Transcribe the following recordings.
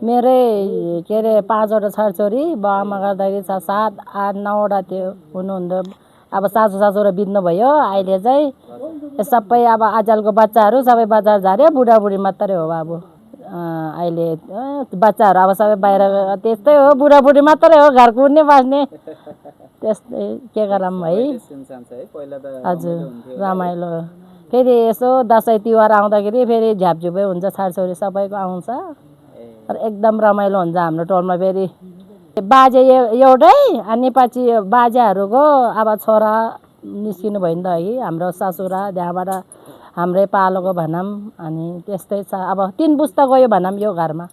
मेरै के अरे 5वटा छोराछोरी बाबामा गर्दाखेरि 7, 8, 9वटा थियो हुनुहुन्थ्यो। अब सासू र बित्नु भयो। अहिले चाहिँ सबै अब आजकलको बच्चाहरू सबै बजार झाऱ्यो, बुढाबुढी मात्रै हो बाबु। अहिले बच्चाहरू अब सबै बाहिर त्यस्तै हो, बुढाबुढी मात्रै हो घर कुर्ने बस्ने त्यस्तै के गरौँ है। हजुर रमाइलो। फेरि यसो दसैँ तिहार आउँदाखेरि फेरि झ्यापझुपै हुन्छ, छोराछोरी सबैको आउँछ र एकदम रमाइलो हुन्छ हाम्रो टोलमा। फेरि बाजे एउटै अनि पछि बाजेहरूको अब छोरा निस्किनु भयो नि त है, हाम्रो ससुरा त्यहाँबाट हाम्रै पालोको भनौँ। अनि त्यस्तै छ अब 3 पुस्ता गयो भनौँ यो घरमा।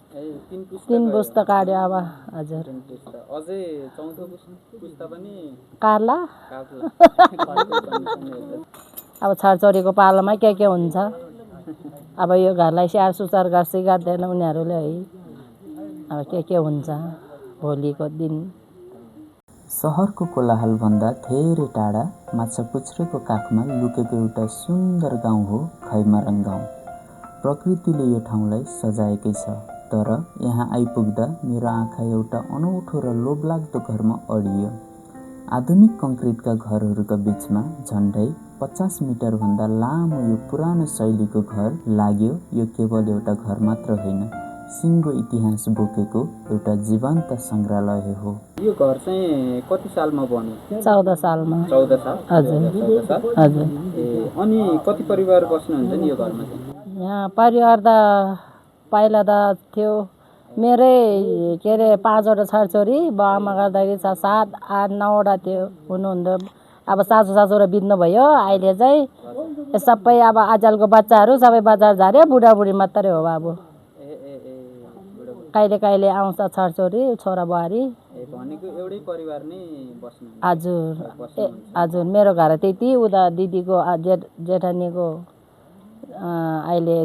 3 पुस्ता काट्यो अब। हजुर कार्ला अब छोराछोरीको पालोमा के हुन्छ अब यो घरलाई स्याहार सुसार गर्छ गर्दैन उनीहरूले है। अब के हुन्छ भोलिको दिन। सहरको कोलाहलभन्दा धेरै टाढा माछापुच्छ्रेको काखमा लुकेको एउटा सुन्दर गाउँ हो खैमाराङ गाउँ। प्रकृतिले यो ठाउँलाई सजाएकै छ, तर यहाँ आइपुग्दा मेरो आँखा एउटा अनौठो र लोभलाग्दो घरमा अडियो। आधुनिक कङ्क्रिटका घरहरूका बिचमा झन्डै 50 मिटरभन्दा लामो यो पुरानो शैलीको घर लाग्यो यो केवल एउटा घर मात्र होइन, सिङ्गो इतिहास बोकेको एउटा जीवन्त सङ्ग्रहालय हो। यो घर चाहिँ कति सालमा बन्यो? 14 सालमा। 14 साल? हजुर 14 साल? हजुर। अनि कति परिवार बस्नुहुन्छ नि यो घरमा चाहिँ? यहाँ परिवार त पहिला त थियो मेरै के अरे 5वटा छोराछोरी बाबामा गर्दाखेरि 7, 8, 9वटा थियो हुनुहुन्थ्यो। अब सासू र बित्नु भयो। अहिले चाहिँ सबै अब आजकलको बच्चाहरू सबै बजार झाऱ्यो, बुढाबुढी मात्रै हो बाबु। कहिले आउँछ छोराछोरी छोरा बुहारी। भनेको एउटै परिवार नै बस्नु? हजुर मेरो घर त्यति, उता दिदीको जेठानीको अहिले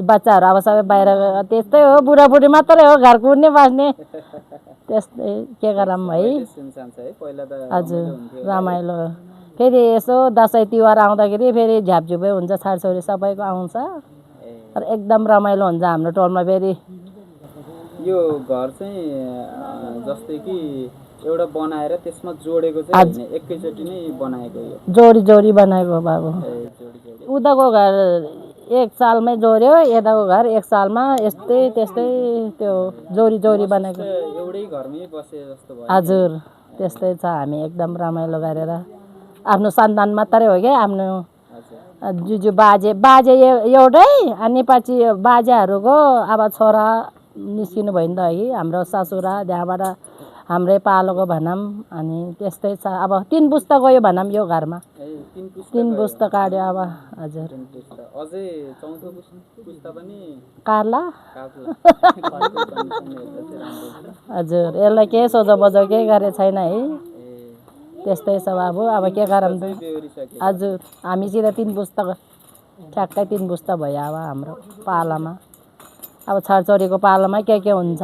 बच्चाहरू अब सबै बाहिर त्यस्तै हो, बुढाबुढी मात्रै हो घर कुर्ने बस्ने त्यस्तै के गरौँ है। हजुर रमाइलो। फेरि यसो दसैँ तिहार आउँदाखेरि फेरि झ्यापझुपै हुन्छ, छोराछोरी सबैको आउँछ र एकदम रमाइलो हुन्छ हाम्रो टोलमा। फेरि यो घर चाहिँ जस्तै कि एउटा बनाएर त्यसमा जोडेको चाहिँ हैन, एकैचोटि नै बनाएको यो? जोडी बनाएको हो बाबु। उताको घर 1 सालमै जोड्यो, यताको घर 1 सालमा यस्तै त्यस्तै त्यो जोडी बनाएको। एउटै घरमै बसे जस्तो भयो। हजुर त्यस्तै छ। हामी एकदम रमाइलो गरेर आफ्नो सन्तान मात्रै हो क्या, आफ्नो जुजु बाजे एउटै अनि पछि बाजेहरूको अब छोरा निस्किनु भयो नि त है, हाम्रो ससुरा त्यहाँबाट हाम्रै पालोको भनौँ। अनि त्यस्तै छ अब 3 पुस्ता गयो भनौँ यो घरमा। 3 पुस्ता काट्यो अब। हजुर अझै 4थो पुस्ता पनि कार्ला हजुर यसलाई केही सोझो केही गरे छैन है। त्यस्तै छ बाबु, अब के गरौँ त। हजुर हामीसित 3 पुस्ता ठ्याक्कै 3 पुस्ता भयो अब हाम्रो पालामा। अब छोराछोरीको पालामा के हुन्छ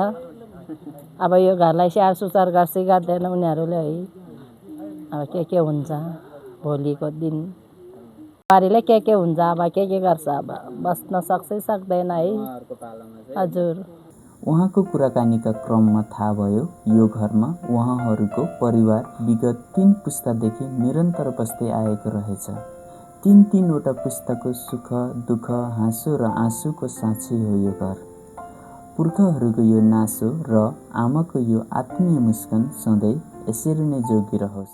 अब यो घरलाई स्याहार सुसार गर्छ गर्दैन उनीहरूले है। अब के हुन्छ भोलिको दिन। बुहारीले के हुन्छ अब के गर्छ, अब बस्न सक्छ सक्दैन है। हजुर उहाँको कुराकानीका क्रममा थाहा भयो यो घरमा उहाँहरूको परिवार विगत 3 पुस्तादेखि निरन्तर बस्दै आएको रहेछ। 3-3वटा पुस्ताको सुख दुःख हाँसो र आँसुको साक्षी हो यो घर। पुर्खाहरूको यो नासो र आमाको यो आत्मीय मुस्कान सधैँ यसरी नै जोगिरहोस्।